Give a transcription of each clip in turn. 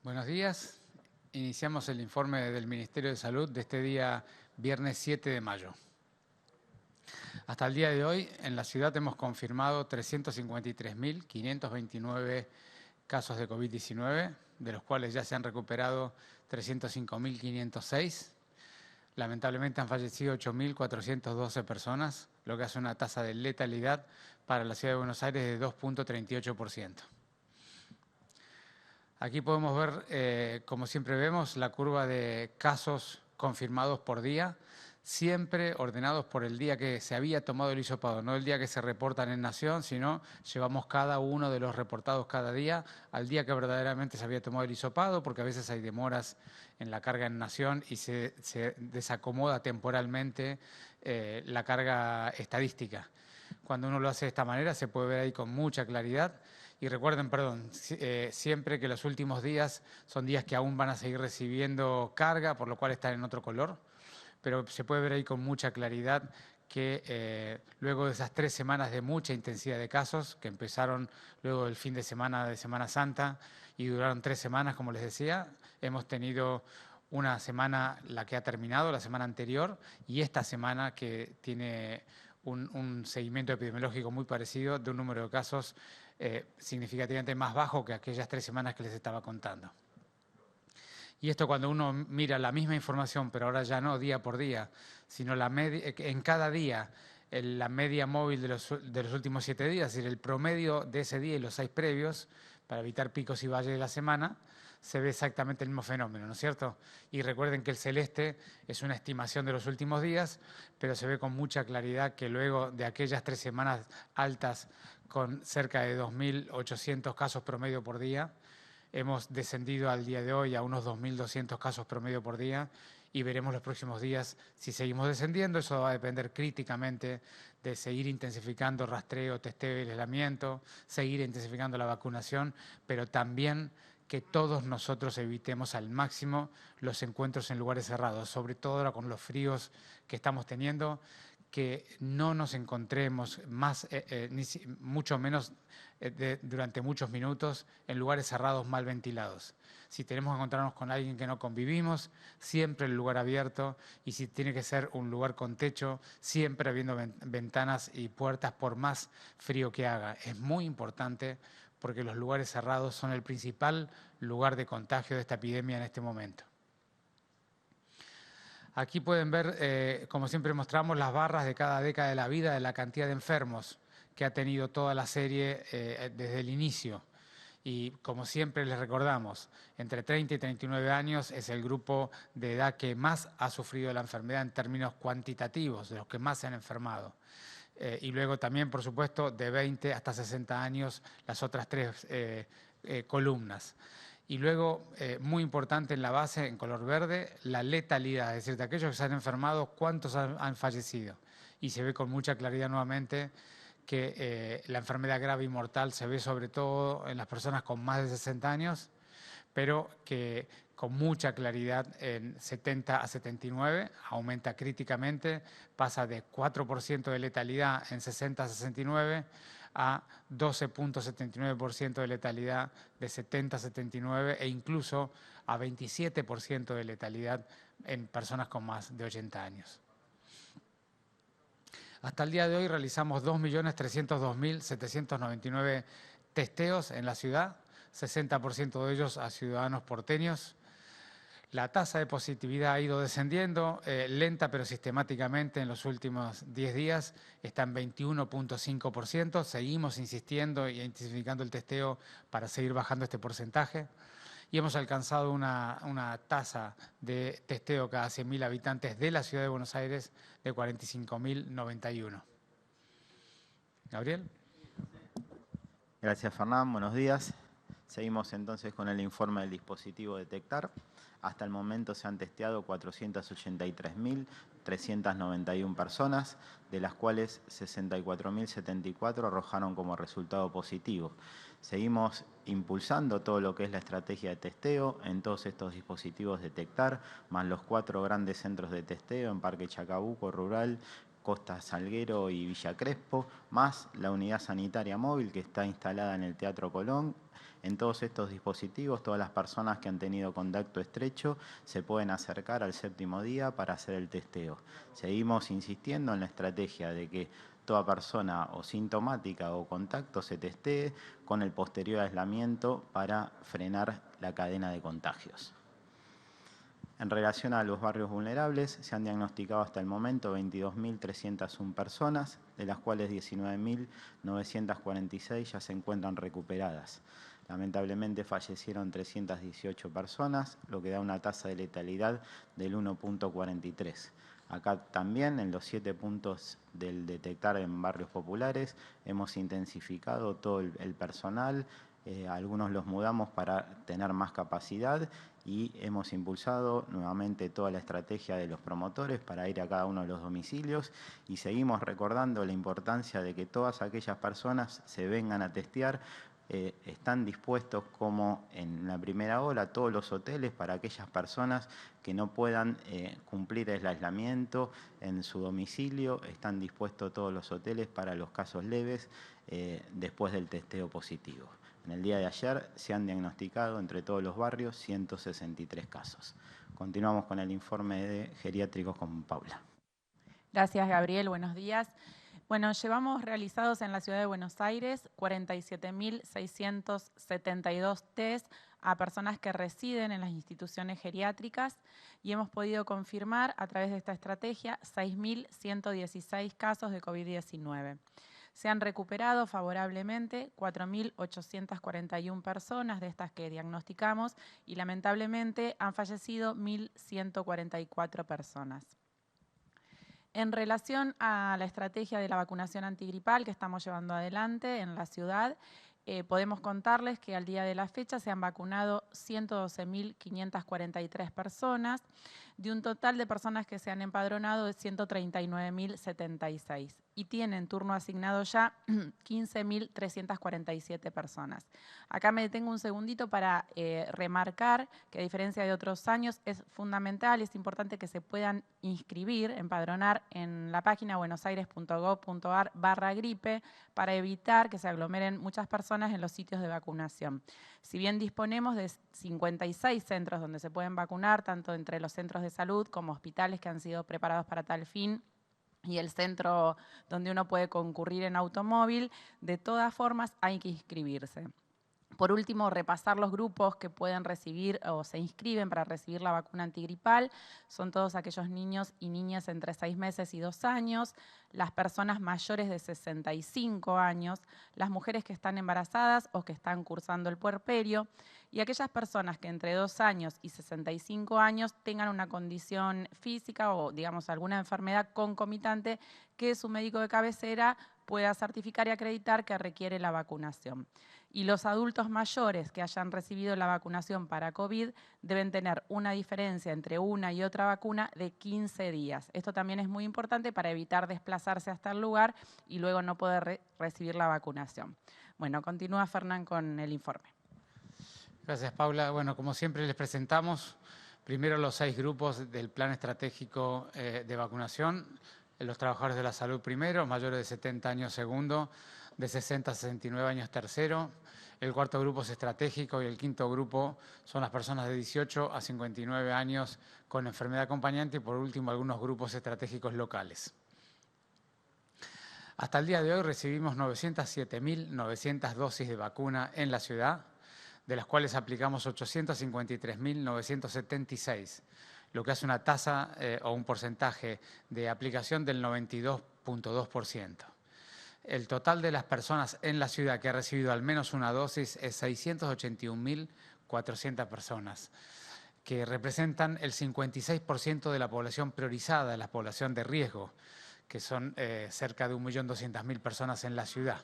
Buenos días. Iniciamos el informe del Ministerio de Salud de este día, viernes 7 de mayo. Hasta el día de hoy, en la ciudad hemos confirmado 353.529 casos de COVID-19, de los cuales ya se han recuperado 305.506. Lamentablemente han fallecido 8.412 personas, lo que hace una tasa de letalidad para la ciudad de Buenos Aires de 2,38%. Aquí podemos ver, como siempre vemos, la curva de casos confirmados por día, siempre ordenados por el día que se había tomado el hisopado, no el día que se reportan en Nación, sino llevamos cada uno de los reportados cada día al día que verdaderamente se había tomado el hisopado, porque a veces hay demoras en la carga en Nación y se desacomoda temporalmente la carga estadística. Cuando uno lo hace de esta manera se puede ver ahí con mucha claridad. Y recuerden, siempre que los últimos días son días que aún van a seguir recibiendo carga, por lo cual están en otro color, pero se puede ver ahí con mucha claridad que luego de esas 3 semanas de mucha intensidad de casos, que empezaron luego del fin de Semana Santa y duraron 3 semanas, como les decía, hemos tenido una semana, la que ha terminado, la semana anterior, y esta semana que tiene un seguimiento epidemiológico muy parecido, de un número de casos significativamente más bajo que aquellas 3 semanas que les estaba contando. Y esto cuando uno mira la misma información, pero ahora ya no día por día, sino en cada día, la media móvil de los últimos 7 días, es decir, el promedio de ese día y los 6 previos, para evitar picos y valles de la semana, se ve exactamente el mismo fenómeno, ¿no es cierto? Y recuerden que el celeste es una estimación de los últimos días, pero se ve con mucha claridad que luego de aquellas 3 semanas altas con cerca de 2.800 casos promedio por día, hemos descendido al día de hoy a unos 2.200 casos promedio por día y veremos los próximos días si seguimos descendiendo. Eso va a depender críticamente de seguir intensificando rastreo, testeo y aislamiento, seguir intensificando la vacunación, pero también que todos nosotros evitemos al máximo los encuentros en lugares cerrados, sobre todo ahora con los fríos que estamos teniendo, que no nos encontremos mucho menos durante muchos minutos en lugares cerrados mal ventilados. Si tenemos que encontrarnos con alguien que no convivimos, siempre el lugar abierto, y si tiene que ser un lugar con techo, siempre habiendo ventanas y puertas por más frío que haga. Es muy importante porque los lugares cerrados son el principal lugar de contagio de esta epidemia en este momento. Aquí pueden ver, como siempre mostramos, las barras de cada década de la vida de la cantidad de enfermos que ha tenido toda la serie desde el inicio. Y como siempre les recordamos, entre 30 y 39 años es el grupo de edad que más ha sufrido la enfermedad en términos cuantitativos, de los que más se han enfermado. Y luego también, por supuesto, de 20 hasta 60 años, las otras 3 columnas. Y luego, muy importante en la base, en color verde, la letalidad, es decir, de aquellos que se han enfermado, cuántos han fallecido. Y se ve con mucha claridad nuevamente que la enfermedad grave y mortal se ve sobre todo en las personas con más de 60 años, pero que con mucha claridad en 70 a 79 aumenta críticamente, pasa de 4% de letalidad en 60 a 69 a 12,79% de letalidad de 70 a 79 e incluso a 27% de letalidad en personas con más de 80 años. Hasta el día de hoy realizamos 2.302.799 testeos en la ciudad, 60% de ellos a ciudadanos porteños. La tasa de positividad ha ido descendiendo, lenta pero sistemáticamente en los últimos 10 días, está en 21,5%. Seguimos insistiendo e intensificando el testeo para seguir bajando este porcentaje. Y hemos alcanzado una tasa de testeo cada 100.000 habitantes de la ciudad de Buenos Aires de 45.091. Gabriel. Gracias, Fernán. Buenos días. Seguimos entonces con el informe del dispositivo Detectar. Hasta el momento se han testeado 483.391 personas, de las cuales 64.074 arrojaron como resultado positivo. Seguimos impulsando todo lo que es la estrategia de testeo en todos estos dispositivos Detectar, más los 4 grandes centros de testeo en Parque Chacabuco, Rural, Costa Salguero y Villa Crespo, más la unidad sanitaria móvil que está instalada en el Teatro Colón. En todos estos dispositivos, todas las personas que han tenido contacto estrecho se pueden acercar al 7º día para hacer el testeo. Seguimos insistiendo en la estrategia de que toda persona o sintomática o contacto se testee con el posterior aislamiento para frenar la cadena de contagios. En relación a los barrios vulnerables, se han diagnosticado hasta el momento 22.301 personas, de las cuales 19.946 ya se encuentran recuperadas. Lamentablemente fallecieron 318 personas, lo que da una tasa de letalidad del 1.43. Acá también, en los 7 puntos del detectar en barrios populares, hemos intensificado todo el personal. Algunos los mudamos para tener más capacidad y hemos impulsado nuevamente toda la estrategia de los promotores para ir a cada uno de los domicilios y seguimos recordando la importancia de que todas aquellas personas se vengan a testear. Están dispuestos, como en la primera ola, todos los hoteles para aquellas personas que no puedan cumplir el aislamiento en su domicilio. Están dispuestos todos los hoteles para los casos leves después del testeo positivo. En el día de ayer se han diagnosticado entre todos los barrios 163 casos. Continuamos con el informe de geriátricos con Paula. Gracias, Gabriel. Buenos días. Bueno, llevamos realizados en la Ciudad de Buenos Aires 47.672 test a personas que residen en las instituciones geriátricas y hemos podido confirmar a través de esta estrategia 6.116 casos de COVID-19. Se han recuperado favorablemente 4.841 personas de estas que diagnosticamos y lamentablemente han fallecido 1.144 personas. En relación a la estrategia de la vacunación antigripal que estamos llevando adelante en la ciudad, podemos contarles que al día de la fecha se han vacunado 112.543 personas, de un total de personas que se han empadronado de 139.076 y tienen turno asignado ya 15.347 personas. Acá me detengo un segundito para remarcar que a diferencia de otros años es fundamental y es importante que se puedan inscribir, empadronar en la página buenosaires.gov.ar/gripe para evitar que se aglomeren muchas personas en los sitios de vacunación. Si bien disponemos de 56 centros donde se pueden vacunar, tanto entre los centros de salud como hospitales que han sido preparados para tal fin, y el centro donde uno puede concurrir en automóvil, de todas formas hay que inscribirse. Por último, repasar los grupos que pueden recibir o se inscriben para recibir la vacuna antigripal. Son todos aquellos niños y niñas entre 6 meses y 2 años, las personas mayores de 65 años, las mujeres que están embarazadas o que están cursando el puerperio y aquellas personas que entre 2 años y 65 años tengan una condición física o, digamos, alguna enfermedad concomitante que su médico de cabecera pueda certificar y acreditar que requiere la vacunación. Y los adultos mayores que hayan recibido la vacunación para COVID deben tener una diferencia entre una y otra vacuna de 15 días. Esto también es muy importante para evitar desplazarse hasta el lugar y luego no poder recibir la vacunación. Bueno, continúa Fernán con el informe. Gracias, Paula. Bueno, como siempre les presentamos primero los 6 grupos del plan estratégico de vacunación. Los trabajadores de la salud primero, mayores de 70 años segundo, de 60 a 69 años tercero. El cuarto grupo es estratégico y el quinto grupo son las personas de 18 a 59 años con enfermedad acompañante y por último algunos grupos estratégicos locales. Hasta el día de hoy recibimos 907.900 dosis de vacuna en la ciudad, de las cuales aplicamos 853.976, lo que hace una tasa o un porcentaje de aplicación del 92.2%. El total de las personas en la ciudad que ha recibido al menos una dosis es 681.400 personas, que representan el 56% de la población priorizada, la población de riesgo, que son cerca de 1.200.000 personas en la ciudad.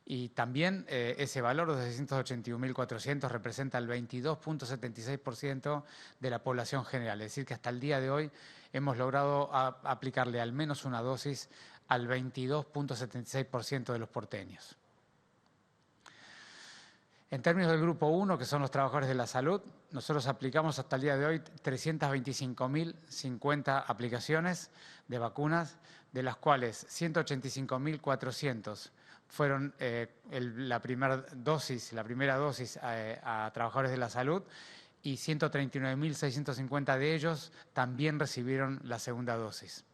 Y también ese valor de 681.400 representa el 22.76% de la población general. Es decir, que hasta el día de hoy hemos logrado aplicarle al menos una dosis al 22.76% de los porteños. En términos del grupo 1, que son los trabajadores de la salud, nosotros aplicamos hasta el día de hoy 325.050 aplicaciones de vacunas, de las cuales 185.400 fueron la primera dosis a trabajadores de la salud y 139.650 de ellos también recibieron la segunda dosis.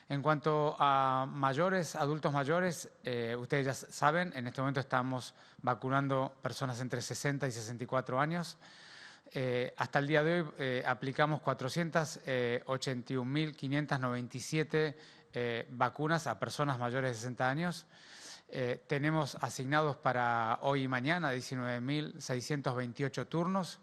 En cuanto a adultos mayores, ustedes ya saben, en este momento estamos vacunando personas entre 60 y 64 años. Hasta el día de hoy aplicamos 481.597 vacunas a personas mayores de 60 años. Tenemos asignados para hoy y mañana 19.628 turnos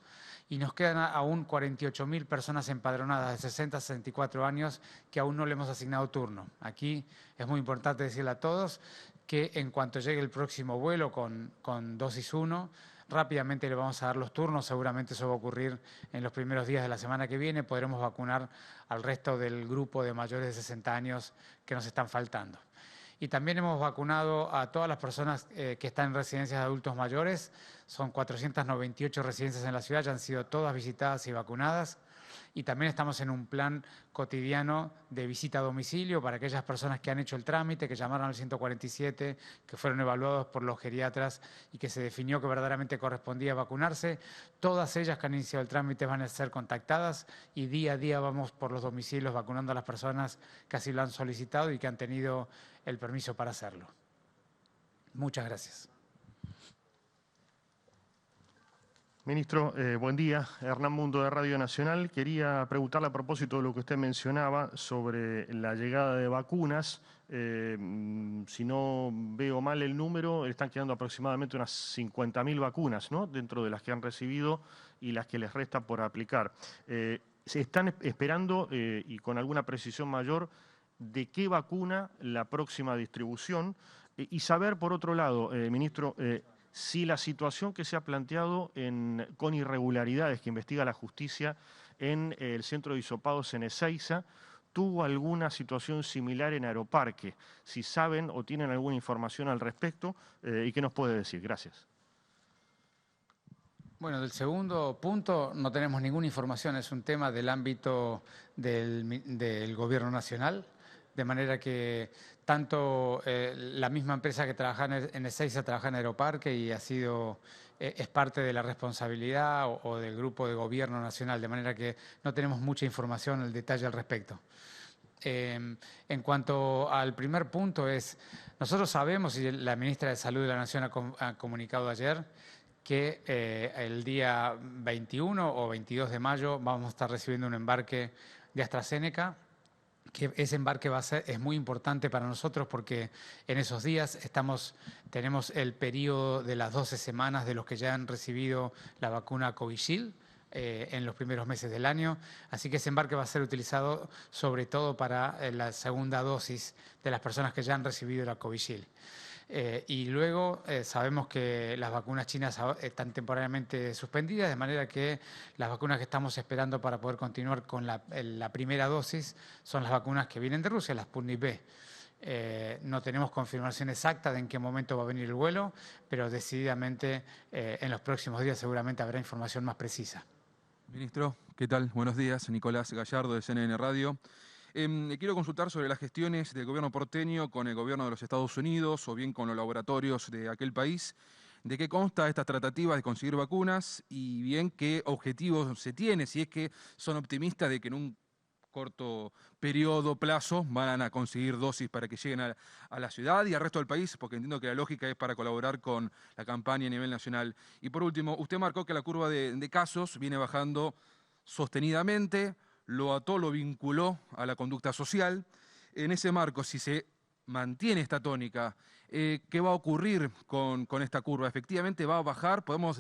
y nos quedan aún 48.000 personas empadronadas de 60 a 64 años que aún no le hemos asignado turno. Aquí es muy importante decirle a todos que en cuanto llegue el próximo vuelo con dosis 1, rápidamente le vamos a dar los turnos. Seguramente eso va a ocurrir en los primeros días de la semana que viene. Podremos vacunar al resto del grupo de mayores de 60 años que nos están faltando. Y también hemos vacunado a todas las personas que están en residencias de adultos mayores. Son 498 residencias en la ciudad, ya han sido todas visitadas y vacunadas. Y también estamos en un plan cotidiano de visita a domicilio para aquellas personas que han hecho el trámite, que llamaron al 147, que fueron evaluados por los geriatras y que se definió que verdaderamente correspondía vacunarse. Todas ellas que han iniciado el trámite van a ser contactadas y día a día vamos por los domicilios vacunando a las personas que así lo han solicitado y que han tenido el permiso para hacerlo. Muchas gracias. Ministro, buen día. Hernán Mundo de Radio Nacional. Quería preguntarle a propósito de lo que usted mencionaba sobre la llegada de vacunas. Si no veo mal el número, están quedando aproximadamente unas 50.000 vacunas, ¿no?, dentro de las que han recibido y las que les resta por aplicar. ¿Se están esperando, y con alguna precisión mayor, de qué vacuna la próxima distribución? Y saber, por otro lado, ministro, si la situación que se ha planteado con irregularidades que investiga la justicia en el centro de hisopados en Ezeiza tuvo alguna situación similar en Aeroparque. Si saben o tienen alguna información al respecto, ¿y qué nos puede decir? Gracias. Bueno, del segundo punto no tenemos ninguna información, es un tema del ámbito del Gobierno Nacional, de manera que tanto la misma empresa que trabaja en Ezeiza trabaja en Aeroparque y es parte de la responsabilidad o del grupo de Gobierno Nacional, de manera que no tenemos mucha información al detalle al respecto. En cuanto al primer punto nosotros sabemos, y la ministra de Salud de la Nación ha comunicado ayer, que el día 21 o 22 de mayo vamos a estar recibiendo un embarque de AstraZeneca, que ese embarque es muy importante para nosotros porque en esos días tenemos el periodo de las 12 semanas de los que ya han recibido la vacuna Covishield en los primeros meses del año. Así que ese embarque va a ser utilizado sobre todo para la segunda dosis de las personas que ya han recibido la Covishield. Y luego sabemos que las vacunas chinas están temporariamente suspendidas, de manera que las vacunas que estamos esperando para poder continuar con la primera dosis son las vacunas que vienen de Rusia, las Sputnik V. No tenemos confirmación exacta de en qué momento va a venir el vuelo, pero decididamente en los próximos días seguramente habrá información más precisa. Ministro, ¿qué tal? Buenos días. Nicolás Gallardo de CNN Radio. Quiero consultar sobre las gestiones del gobierno porteño con el gobierno de los Estados Unidos o bien con los laboratorios de aquel país. ¿De qué consta estas tratativas de conseguir vacunas y bien qué objetivos se tiene? Si es que son optimistas de que en un corto plazo van a conseguir dosis para que lleguen a la ciudad y al resto del país, porque entiendo que la lógica es para colaborar con la campaña a nivel nacional. Y por último, usted marcó que la curva de casos viene bajando sostenidamente, lo ató, lo vinculó a la conducta social. En ese marco, si se mantiene esta tónica, ¿qué va a ocurrir con esta curva? ¿Efectivamente va a bajar? ¿Podemos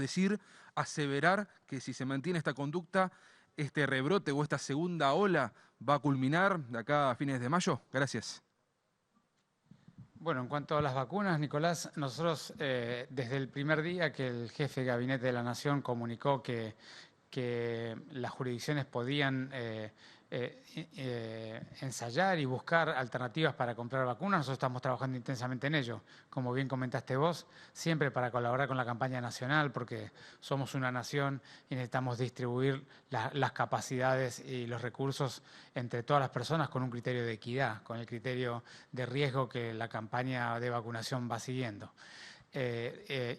aseverar que si se mantiene esta conducta, este rebrote o esta segunda ola va a culminar de acá a fines de mayo? Gracias. Bueno, en cuanto a las vacunas, Nicolás, nosotros desde el primer día que el jefe de gabinete de la Nación comunicó que las jurisdicciones podían ensayar y buscar alternativas para comprar vacunas. Nosotros estamos trabajando intensamente en ello, como bien comentaste vos, siempre para colaborar con la campaña nacional, porque somos una nación y necesitamos distribuir las capacidades y los recursos entre todas las personas con un criterio de equidad, con el criterio de riesgo que la campaña de vacunación va siguiendo.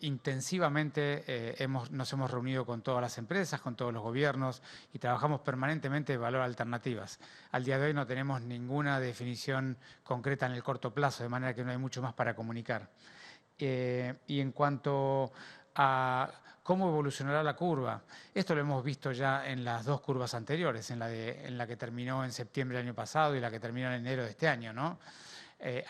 Intensivamente nos hemos reunido con todas las empresas, con todos los gobiernos y trabajamos permanentemente de evaluar alternativas. Al día de hoy no tenemos ninguna definición concreta en el corto plazo, de manera que no hay mucho más para comunicar. Y en cuanto a cómo evolucionará la curva, esto lo hemos visto ya en las dos curvas anteriores, en la que terminó en septiembre del año pasado y la que terminó en enero de este año, ¿no?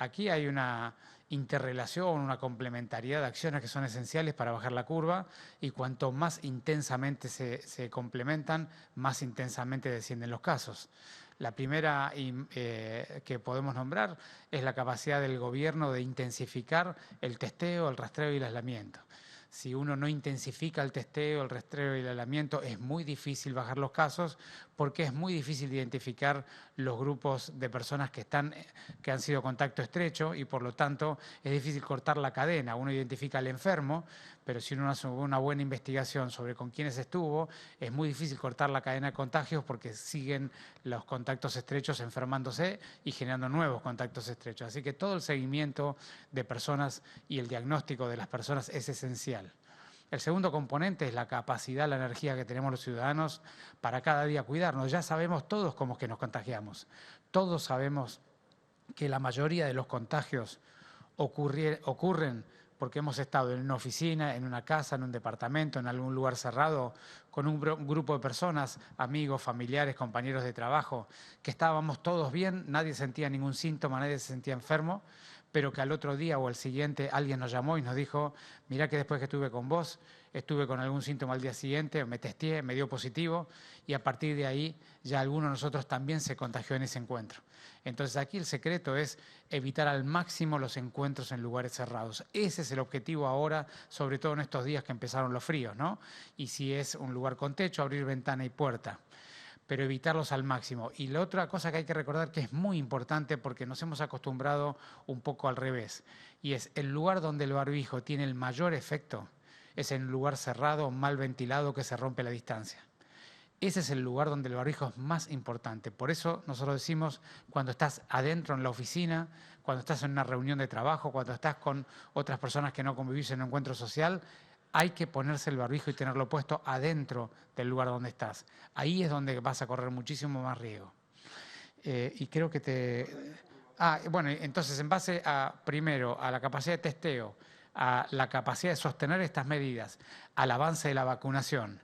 Aquí hay una interrelación, una complementariedad de acciones que son esenciales para bajar la curva y cuanto más intensamente se complementan, más intensamente descienden los casos. La primera que podemos nombrar es la capacidad del gobierno de intensificar el testeo, el rastreo y el aislamiento. Si uno no intensifica el testeo, el rastreo y el aislamiento, es muy difícil bajar los casos porque es muy difícil identificar los grupos de personas que han sido contacto estrecho y por lo tanto es difícil cortar la cadena. Uno identifica al enfermo, pero si uno hace una buena investigación sobre con quiénes estuvo, es muy difícil cortar la cadena de contagios porque siguen los contactos estrechos enfermándose y generando nuevos contactos estrechos. Así que todo el seguimiento de personas y el diagnóstico de las personas es esencial. El segundo componente es la capacidad, la energía que tenemos los ciudadanos para cada día cuidarnos. Ya sabemos todos cómo es que nos contagiamos. Todos sabemos que la mayoría de los contagios ocurren porque hemos estado en una oficina, en una casa, en un departamento, en algún lugar cerrado, con un grupo de personas, amigos, familiares, compañeros de trabajo, que estábamos todos bien, nadie sentía ningún síntoma, nadie se sentía enfermo, pero que al otro día o al siguiente alguien nos llamó y nos dijo, mirá que después que estuve con vos, estuve con algún síntoma al día siguiente, me testé, me dio positivo y a partir de ahí ya alguno de nosotros también se contagió en ese encuentro. Entonces aquí el secreto es evitar al máximo los encuentros en lugares cerrados. Ese es el objetivo ahora, sobre todo en estos días que empezaron los fríos, ¿no? Y si es un lugar con techo, abrir ventana y puerta, pero evitarlos al máximo. Y la otra cosa que hay que recordar que es muy importante porque nos hemos acostumbrado un poco al revés, y es el lugar donde el barbijo tiene el mayor efecto, es en un lugar cerrado, mal ventilado, que se rompe la distancia. Ese es el lugar donde el barbijo es más importante. Por eso nosotros decimos, cuando estás adentro en la oficina, cuando estás en una reunión de trabajo, cuando estás con otras personas que no convivís en un encuentro social, hay que ponerse el barbijo y tenerlo puesto adentro del lugar donde estás. Ahí es donde vas a correr muchísimo más riesgo. Y creo que bueno, entonces en base primero a la capacidad de testeo, a la capacidad de sostener estas medidas, al avance de la vacunación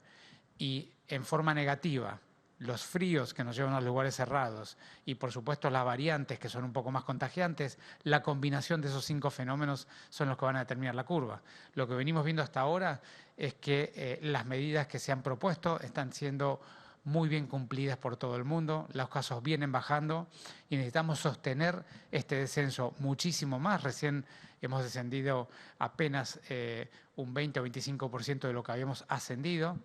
y en forma negativa, los fríos que nos llevan a los lugares cerrados y por supuesto las variantes que son un poco más contagiantes, la combinación de esos 5 fenómenos son los que van a determinar la curva. Lo que venimos viendo hasta ahora es que las medidas que se han propuesto están siendo muy bien cumplidas por todo el mundo, los casos vienen bajando y necesitamos sostener este descenso muchísimo más. Recién hemos descendido apenas un 20 o 25% de lo que habíamos ascendido.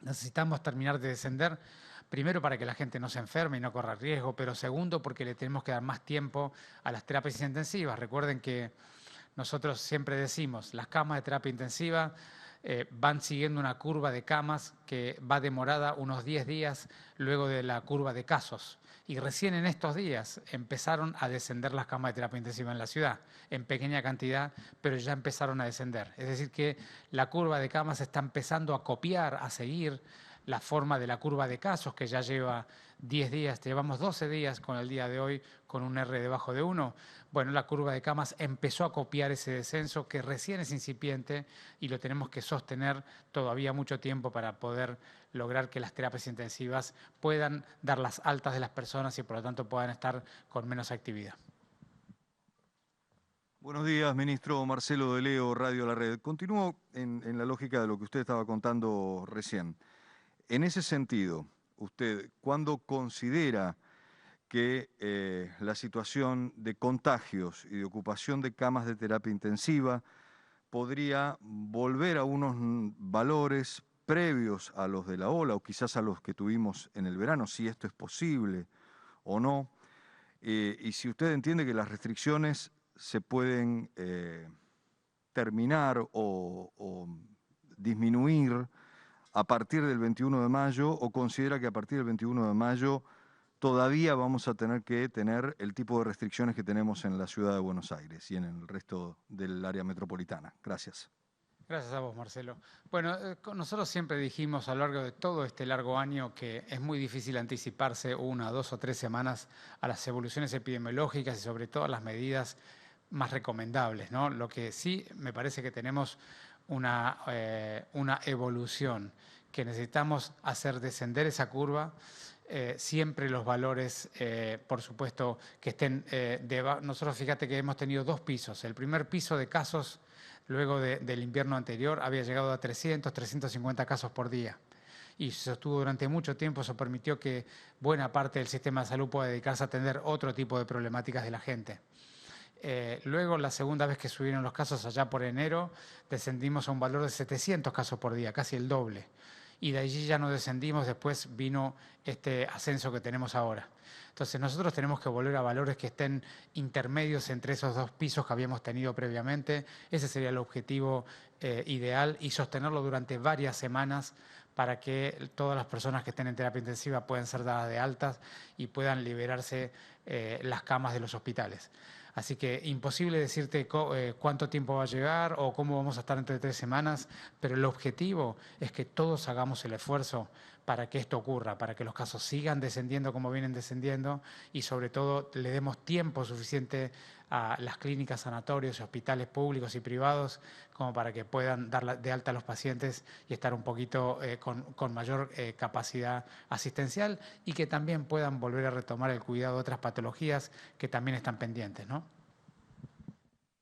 Necesitamos terminar de descender, primero para que la gente no se enferme y no corra riesgo, pero segundo porque le tenemos que dar más tiempo a las terapias intensivas. Recuerden que nosotros siempre decimos, las camas de terapia intensiva van siguiendo una curva de camas que va demorada unos 10 días luego de la curva de casos. Y recién en estos días empezaron a descender las camas de terapia intensiva en la ciudad, en pequeña cantidad, pero ya empezaron a descender. Es decir, que la curva de camas está empezando a copiar, a seguir la forma de la curva de casos, que ya lleva 10 días, llevamos 12 días con el día de hoy con un R debajo de 1. Bueno, la curva de camas empezó a copiar ese descenso que recién es incipiente y lo tenemos que sostener todavía mucho tiempo para poder lograr que las terapias intensivas puedan dar las altas de las personas y por lo tanto puedan estar con menos actividad. Buenos días, ministro. Marcelo de Leo, Radio La Red. Continúo en la lógica de lo que usted estaba contando recién. En ese sentido, usted, ¿cuándo considera que la situación de contagios y de ocupación de camas de terapia intensiva podría volver a unos valores previos a los de la ola o quizás a los que tuvimos en el verano, si esto es posible o no, y si usted entiende que las restricciones se pueden terminar o disminuir a partir del 21 de mayo o considera que a partir del 21 de mayo todavía vamos a tener que tener el tipo de restricciones que tenemos en la ciudad de Buenos Aires y en el resto del área metropolitana. Gracias. Gracias a vos, Marcelo. Bueno, nosotros siempre dijimos a lo largo de todo este largo año que es muy difícil anticiparse 1, 2 o 3 semanas a las evoluciones epidemiológicas y sobre todo a las medidas más recomendables, ¿no? Lo que sí me parece que tenemos una evolución, que necesitamos hacer descender esa curva, siempre los valores, por supuesto, que estén... nosotros fíjate que hemos tenido 2 pisos. El primer piso de casos, luego del invierno anterior, había llegado a 300, 350 casos por día. Y se sostuvo durante mucho tiempo, eso permitió que buena parte del sistema de salud pueda dedicarse a atender otro tipo de problemáticas de la gente. Luego, la segunda vez que subieron los casos, allá por enero, descendimos a un valor de 700 casos por día, casi el doble. Y de allí ya no descendimos, después vino este ascenso que tenemos ahora. Entonces nosotros tenemos que volver a valores que estén intermedios entre esos 2 pisos que habíamos tenido previamente. Ese sería el objetivo ideal y sostenerlo durante varias semanas para que todas las personas que estén en terapia intensiva puedan ser dadas de altas y puedan liberarse las camas de los hospitales. Así que imposible decirte cuánto tiempo va a llegar o cómo vamos a estar entre 3 semanas, pero el objetivo es que todos hagamos el esfuerzo para que esto ocurra, para que los casos sigan descendiendo como vienen descendiendo y sobre todo le demos tiempo suficiente a las clínicas, sanatorios, hospitales públicos y privados como para que puedan dar de alta a los pacientes y estar un poquito con mayor capacidad asistencial y que también puedan volver a retomar el cuidado de otras patologías que también están pendientes, ¿no?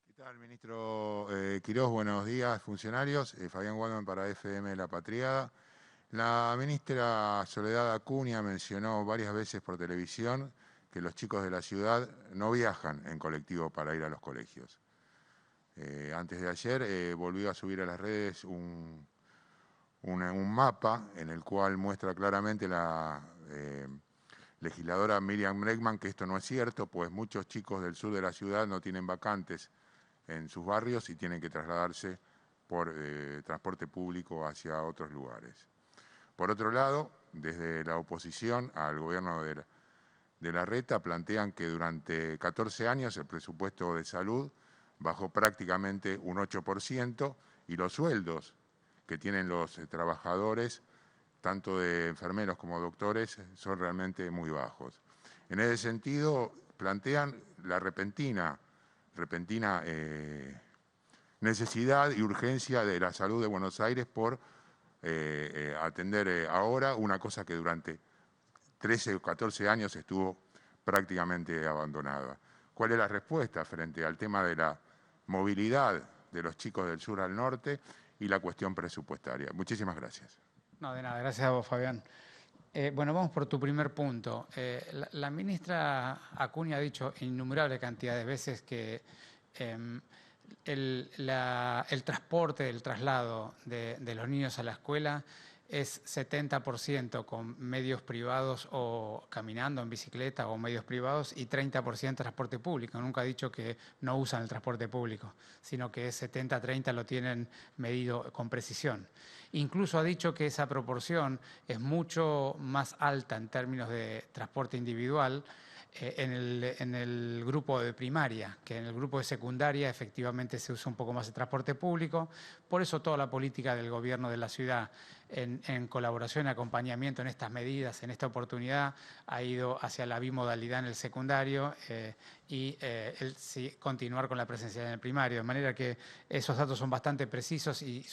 ¿Qué tal, ministro Quirós? Buenos días, funcionarios. Fabián Waldman para FM La Patriada. La ministra Soledad Acuña mencionó varias veces por televisión que los chicos de la ciudad no viajan en colectivo para ir a los colegios. Antes de ayer volvió a subir a las redes un mapa en el cual muestra claramente la legisladora Miriam Bregman que esto no es cierto, pues muchos chicos del sur de la ciudad no tienen vacantes en sus barrios y tienen que trasladarse por transporte público hacia otros lugares. Por otro lado, desde la oposición al gobierno de Larreta plantean que durante 14 años el presupuesto de salud bajó prácticamente un 8% y los sueldos que tienen los trabajadores, tanto de enfermeros como doctores, son realmente muy bajos. En ese sentido, plantean la repentina necesidad y urgencia de la salud de Buenos Aires por atender ahora una cosa que durante 13 o 14 años estuvo prácticamente abandonada. ¿Cuál es la respuesta frente al tema de la movilidad de los chicos del sur al norte y la cuestión presupuestaria? Muchísimas gracias. No, de nada, gracias a vos, Fabián. Bueno, vamos por tu primer punto. La ministra Acuña ha dicho innumerable cantidad de veces que el transporte, el traslado de los niños a la escuela es 70% con medios privados o caminando en bicicleta o medios privados y 30% transporte público. Nunca ha dicho que no usan el transporte público, sino que es 70-30 lo tienen medido con precisión. Incluso ha dicho que esa proporción es mucho más alta en términos de transporte individual en el grupo de primaria, que en el grupo de secundaria efectivamente se usa un poco más el transporte público. Por eso toda la política del gobierno de la ciudad en colaboración y acompañamiento en estas medidas, en esta oportunidad, ha ido hacia la bimodalidad en el secundario y continuar con la presencialidad en el primario. De manera que esos datos son bastante precisos y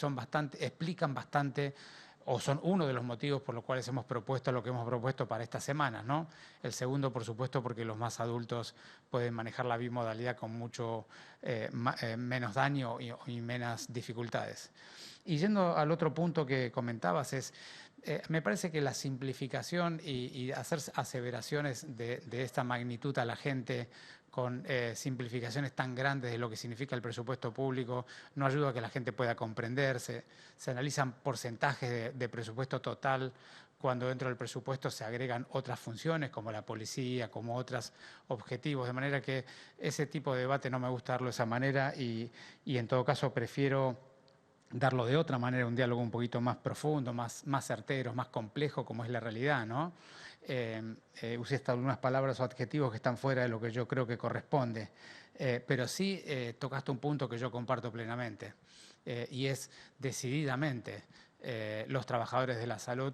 explican bastante o son uno de los motivos por los cuales hemos propuesto lo que hemos propuesto para estas semanas, ¿no? El segundo, por supuesto, porque los más adultos pueden manejar la bimodalidad con mucho menos daño y menos dificultades. Y yendo al otro punto que comentabas, me parece que la simplificación y hacer aseveraciones de esta magnitud a la gente con simplificaciones tan grandes de lo que significa el presupuesto público, no ayuda a que la gente pueda comprenderse. Se analizan porcentajes de presupuesto total cuando dentro del presupuesto se agregan otras funciones como la policía, como otros objetivos, de manera que ese tipo de debate no me gusta darlo de esa manera y en todo caso prefiero darlo de otra manera, un diálogo un poquito más profundo, más certero, más complejo, como es la realidad, ¿no? Usé hasta algunas palabras o adjetivos que están fuera de lo que yo creo que corresponde, pero sí tocaste un punto que yo comparto plenamente, y es decididamente los trabajadores de la salud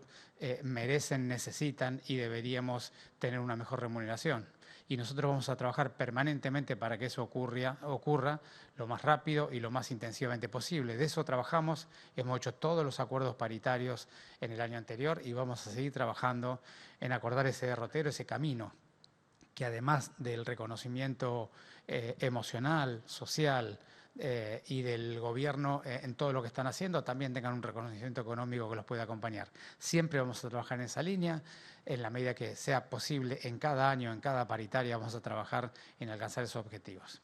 merecen, necesitan y deberíamos tener una mejor remuneración. Y nosotros vamos a trabajar permanentemente para que eso ocurra lo más rápido y lo más intensivamente posible. De eso trabajamos, hemos hecho todos los acuerdos paritarios en el año anterior y vamos a seguir trabajando en acordar ese derrotero, ese camino, que además del reconocimiento emocional, social, y del gobierno en todo lo que están haciendo, también tengan un reconocimiento económico que los pueda acompañar. Siempre vamos a trabajar en esa línea, en la medida que sea posible, en cada año, en cada paritaria, vamos a trabajar en alcanzar esos objetivos.